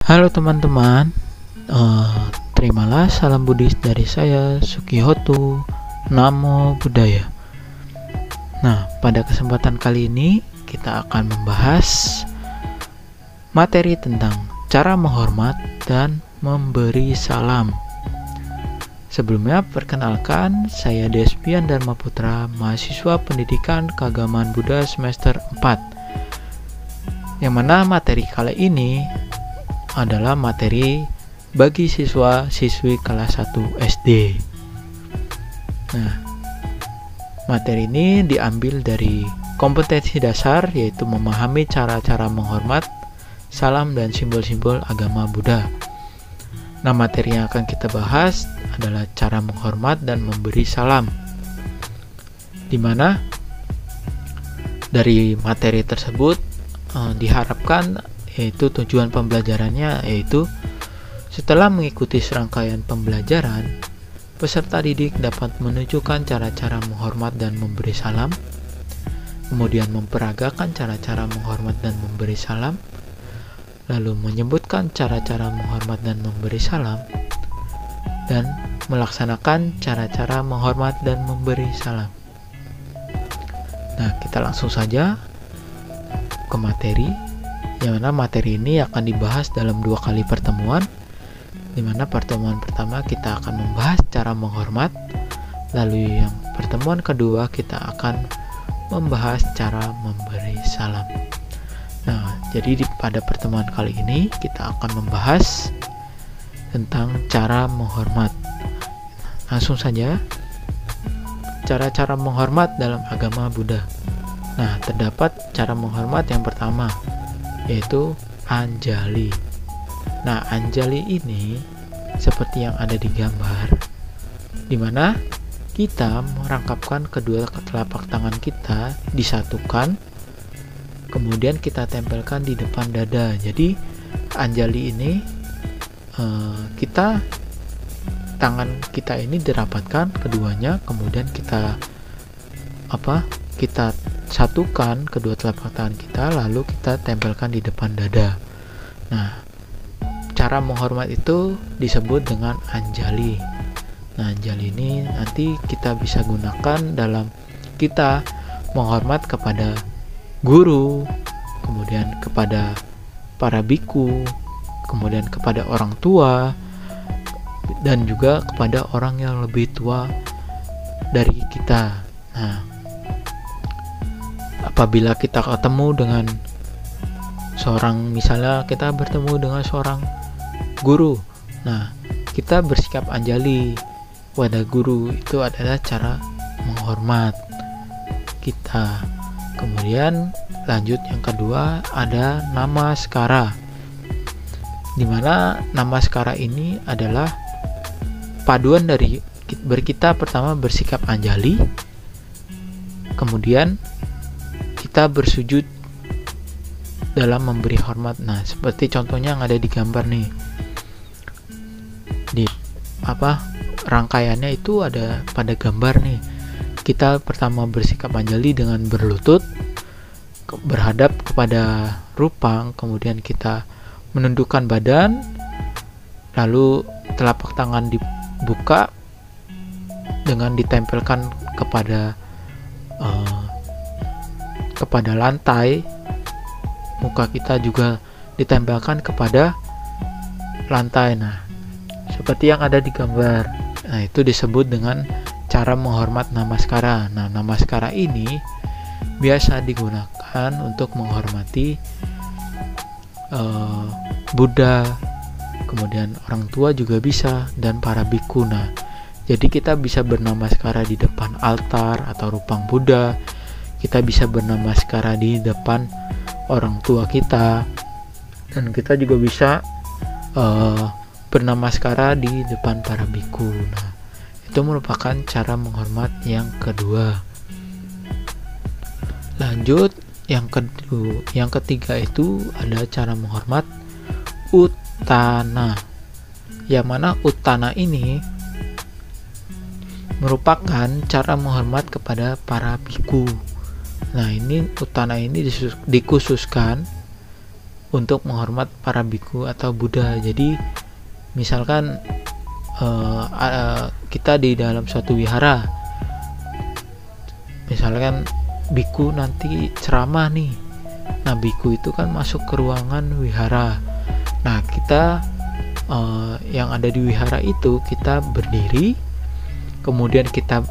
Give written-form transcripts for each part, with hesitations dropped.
Halo teman-teman, terimalah salam Buddhis dari saya, Sukihoto, Namo Buddhaya. Nah, pada kesempatan kali ini kita akan membahas materi tentang cara menghormat dan memberi salam. Sebelumnya, perkenalkan, saya Despian Dharma Putra, mahasiswa pendidikan keagamaan Buddha semester 4. Yang mana materi kali ini adalah materi bagi siswa-siswi kelas 1 SD. Nah, materi ini diambil dari kompetensi dasar, yaitu memahami cara-cara menghormat, salam, dan simbol-simbol agama Buddha. Nah, materi yang akan kita bahas adalah cara menghormat dan memberi salam, di mana dari materi tersebut diharapkan yaitu tujuan pembelajarannya yaitu setelah mengikuti serangkaian pembelajaran, peserta didik dapat menunjukkan cara-cara menghormat dan memberi salam, kemudian memperagakan cara-cara menghormat dan memberi salam, lalu menyebutkan cara-cara menghormat dan memberi salam, dan melaksanakan cara-cara menghormat dan memberi salam. Nah, kita langsung saja ke materi, yang mana materi ini akan dibahas dalam 2 kali pertemuan, di mana pertemuan pertama kita akan membahas cara menghormat, lalu yang pertemuan kedua kita akan membahas cara memberi salam. Nah, jadi pada pertemuan kali ini kita akan membahas tentang cara menghormat. Langsung saja, cara-cara menghormat dalam agama Buddha. Nah, terdapat cara menghormat yang pertama, yaitu anjali. Nah, anjali ini seperti yang ada di gambar, di mana kita merangkapkan kedua telapak tangan kita disatukan, kemudian kita tempelkan di depan dada. Jadi anjali ini tangan kita ini dirapatkan keduanya, kemudian kita satukan kedua telapak tangan kita, lalu kita tempelkan di depan dada. Nah, cara menghormat itu disebut dengan anjali. Nah, anjali ini nanti kita bisa gunakan dalam kita menghormat kepada guru, kemudian kepada para biku, kemudian kepada orang tua, dan juga kepada orang yang lebih tua dari kita. Nah, apabila kita ketemu dengan misalnya kita bertemu dengan seorang guru, nah kita bersikap anjali pada guru, itu adalah cara menghormat kita. Kemudian lanjut yang kedua ada namaskara, dimana namaskara ini adalah paduan dari kita pertama bersikap anjali, kemudian kita bersujud dalam memberi hormat. Nah, seperti contohnya yang ada di gambar nih. Di rangkaiannya itu ada pada gambar nih. Kita pertama bersikap anjali dengan berlutut, berhadap kepada rupang, kemudian kita menundukkan badan, lalu telapak tangan dibuka dengan ditempelkan kepada lantai, muka kita juga ditempelkan kepada lantai. Nah, seperti yang ada di gambar. Nah, itu disebut dengan cara menghormat namaskara. Nah, namaskara ini biasa digunakan untuk menghormati Buddha, kemudian orang tua juga bisa, dan para biku. Nah, jadi kita bisa bernamaskara di depan altar atau rupang Buddha, kita bisa bernamaskara di depan orang tua kita, dan kita juga bisa bernamaskara di depan para biku. Nah, itu merupakan cara menghormat yang kedua. Lanjut yang ketiga itu ada cara menghormat uttana, yang mana uttana ini merupakan cara menghormat kepada para biku. Nah, ini uttana ini dikhususkan untuk menghormat para biku atau Buddha. Jadi misalkan kita di dalam suatu wihara, misalkan biku nanti ceramah nih. Nah, biku itu kan masuk ke ruangan wihara. Nah, kita yang ada di wihara itu, kita berdiri, kemudian kita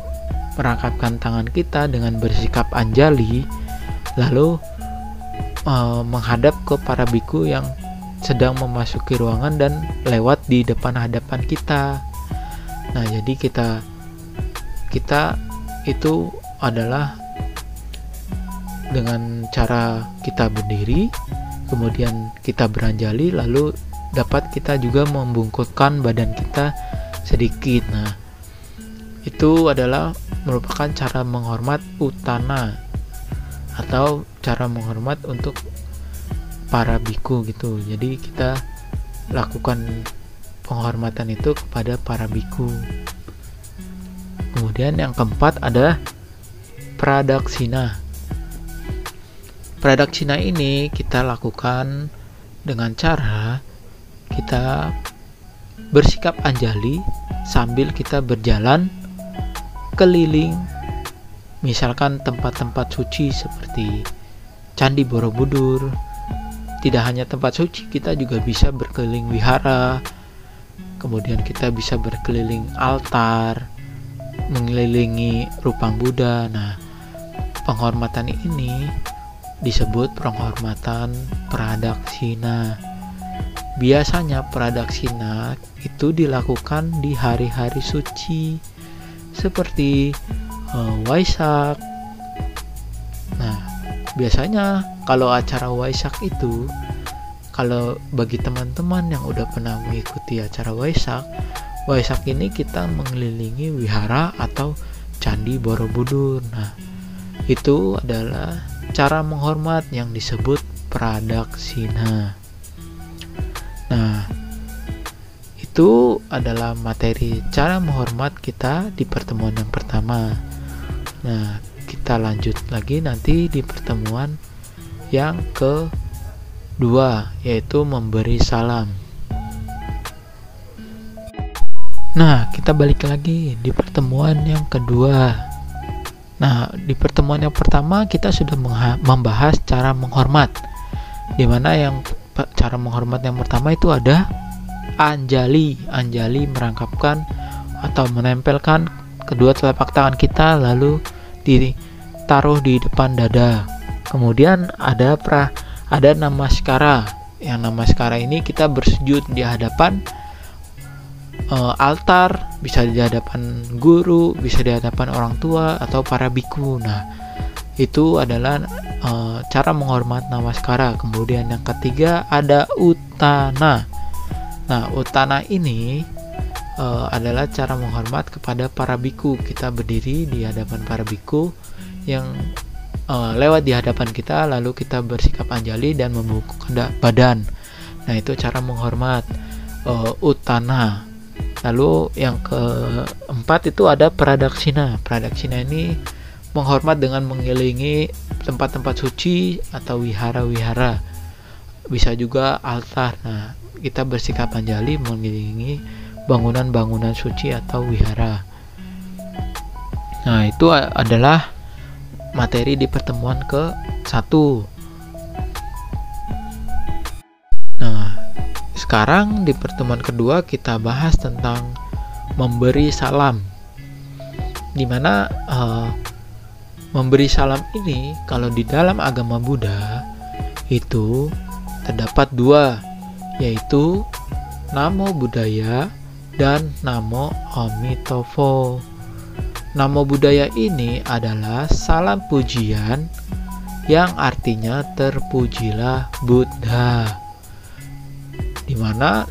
merangkapkan tangan kita dengan bersikap anjali, lalu menghadap ke para biku yang sedang memasuki ruangan dan lewat di depan hadapan kita. Nah, jadi kita itu adalah dengan cara kita berdiri, kemudian kita beranjali, lalu dapat kita juga membungkukkan badan kita sedikit. Nah, itu adalah merupakan cara menghormat utana atau cara menghormat untuk para biku gitu. Jadi kita lakukan penghormatan itu kepada para biku. Kemudian yang keempat ada pradaksina. Pradaksina ini kita lakukan dengan cara kita bersikap anjali sambil kita berjalan keliling, misalkan tempat-tempat suci seperti Candi Borobudur. Tidak hanya tempat suci, kita juga bisa berkeliling wihara, kemudian kita bisa berkeliling altar, mengelilingi rupang Buddha. Nah, penghormatan ini disebut penghormatan pradaksina. Biasanya pradaksina itu dilakukan di hari-hari suci seperti Waisak. Nah, biasanya kalau acara Waisak itu, kalau bagi teman-teman yang udah pernah mengikuti acara Waisak ini kita mengelilingi wihara atau Candi Borobudur. Nah, itu adalah cara menghormat yang disebut pradaksina. Nah, itu adalah materi cara menghormat kita di pertemuan yang pertama. Nah, kita lanjut lagi nanti di pertemuan yang kedua, yaitu memberi salam. Nah, kita balik lagi di pertemuan yang kedua. Nah, di pertemuan yang pertama kita sudah membahas cara menghormat, dimana yang cara menghormat yang pertama itu ada anjali. Anjali merangkapkan atau menempelkan kedua telapak tangan kita lalu ditaruh di depan dada. Kemudian ada namaskara. Yang namaskara ini kita bersujud di hadapan altar, bisa di hadapan guru, bisa di hadapan orang tua atau para biku. Nah, itu adalah cara menghormat namaskara. Kemudian yang ketiga ada utana. Nah, utana ini adalah cara menghormat kepada para biku. Kita berdiri di hadapan para biku yang lewat di hadapan kita, lalu kita bersikap anjali dan membungkukkan badan. Nah, itu cara menghormat utana. Lalu yang keempat itu ada pradaksina. Pradaksina ini menghormat dengan mengelilingi tempat-tempat suci atau wihara-wihara, bisa juga altar. Nah, kita bersikap anjali mengelilingi bangunan-bangunan suci atau wihara. Nah, itu adalah materi di pertemuan ke-1. Nah, sekarang di pertemuan kedua kita bahas tentang memberi salam, dimana memberi salam ini kalau di dalam agama Buddha itu terdapat dua, yaitu Namo Buddhaya dan Namo Amitofo. Namo Buddhaya ini adalah salam pujian yang artinya terpujilah Buddha, dimana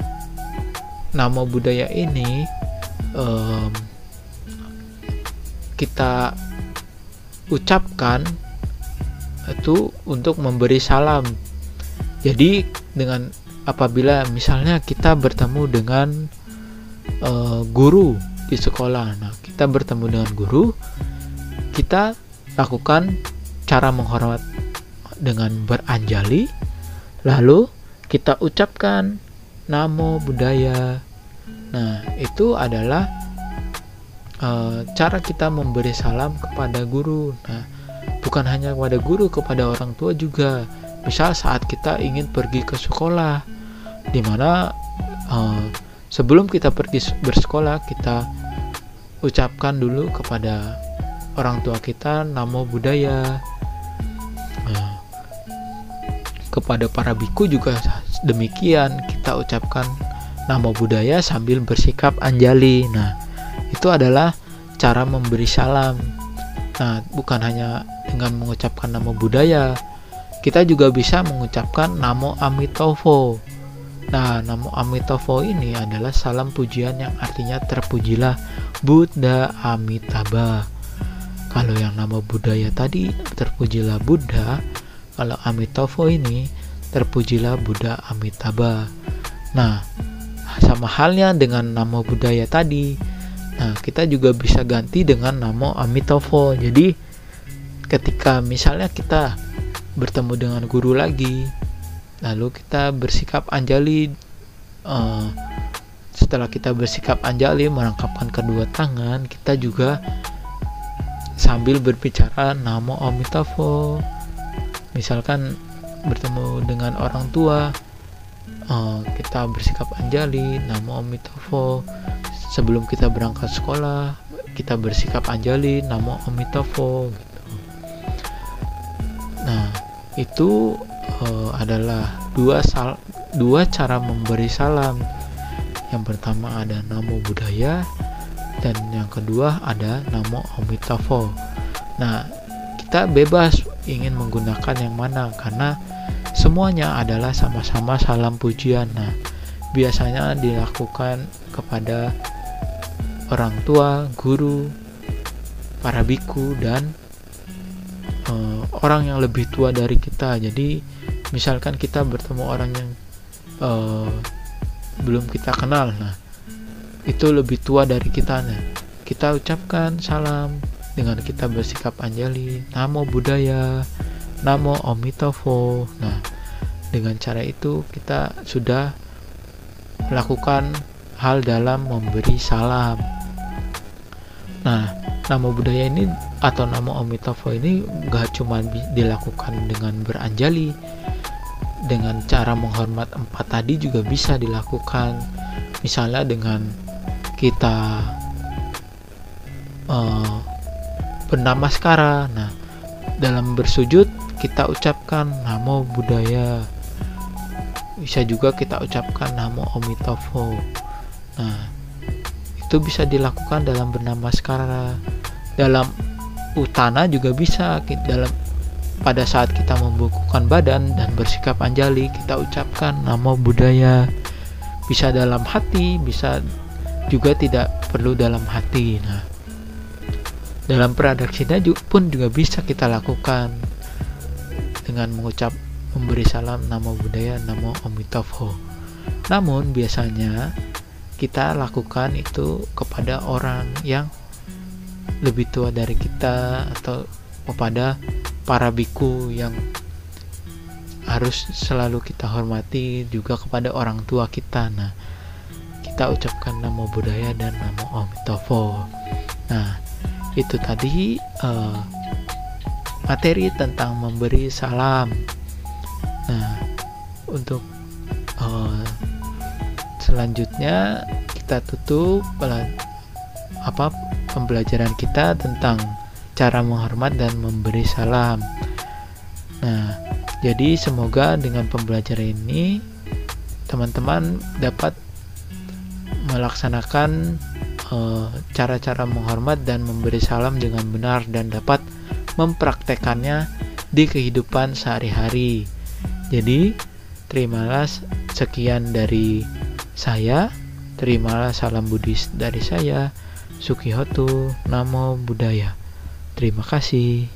Namo Buddhaya ini kita ucapkan itu untuk memberi salam. Jadi dengan apabila misalnya kita bertemu dengan guru di sekolah, nah kita bertemu dengan guru, kita lakukan cara menghormat dengan beranjali, lalu kita ucapkan namo buddhaya. Nah, itu adalah cara kita memberi salam kepada guru. Nah, bukan hanya kepada guru, kepada orang tua juga. Misal saat kita ingin pergi ke sekolah, dimana sebelum kita pergi bersekolah, kita ucapkan dulu kepada orang tua kita namo buddhaya. Nah, kepada para biku juga demikian, kita ucapkan namo buddhaya sambil bersikap anjali. Nah, itu adalah cara memberi salam. Nah, bukan hanya dengan mengucapkan namo buddhaya, kita juga bisa mengucapkan namo amitofo. Nah, namo amitofo ini adalah salam pujian yang artinya terpujilah Buddha Amitabha. Kalau yang namo buddhaya tadi terpujilah Buddha, kalau amitofo ini terpujilah Buddha Amitabha. Nah, sama halnya dengan namo buddhaya tadi. Nah, kita juga bisa ganti dengan namo amitofo. Jadi ketika misalnya kita bertemu dengan guru lagi, lalu kita bersikap anjali, setelah kita bersikap anjali merangkapkan kedua tangan, kita juga sambil berbicara namo amitofo. Misalkan bertemu dengan orang tua, kita bersikap anjali namo amitofo. Sebelum kita berangkat sekolah, kita bersikap anjali namo amitofo gitu. Nah, itu adalah dua cara memberi salam. Yang pertama ada namo buddhaya, dan yang kedua ada namo amitofo. Nah, kita bebas ingin menggunakan yang mana, karena semuanya adalah sama-sama salam pujian. Nah, biasanya dilakukan kepada orang tua, guru, para biku, dan orang yang lebih tua dari kita. Jadi misalkan kita bertemu orang yang belum kita kenal, nah itu lebih tua dari kita, nah kita ucapkan salam dengan kita bersikap anjali namo buddhaya, namo amitofo. Nah, dengan cara itu kita sudah melakukan hal dalam memberi salam. Nah, namo buddhaya ini atau namo amitofo ini gak cuma dilakukan dengan beranjali, dengan cara menghormat empat tadi juga bisa dilakukan. Misalnya dengan kita bernamaskara. Nah, dalam bersujud kita ucapkan namo buddhaya. Bisa juga kita ucapkan namo amitofo. Nah, itu bisa dilakukan dalam bernamaskara. Dalam utana juga bisa, pada saat kita membukukan badan dan bersikap anjali, kita ucapkan namo buddhaya. Bisa dalam hati, bisa juga tidak perlu dalam hati. Nah, dalam pradaksina pun juga bisa kita lakukan dengan memberi salam namo buddhaya, namo amitofo. Namun biasanya kita lakukan itu kepada orang yang lebih tua dari kita, atau kepada para biku yang harus selalu kita hormati, juga kepada orang tua kita. Nah, kita ucapkan namo buddhaya dan namo amitofo. Nah, itu tadi materi tentang memberi salam. Nah, untuk selanjutnya kita tutup pembelajaran kita tentang cara menghormat dan memberi salam. Nah, jadi semoga dengan pembelajaran ini teman-teman dapat melaksanakan cara-cara menghormat dan memberi salam dengan benar dan dapat mempraktekannya di kehidupan sehari-hari. Jadi, terimalah sekian dari saya, terimalah salam Buddhis dari saya, Sukihoto, Namo Buddhaya. Terima kasih.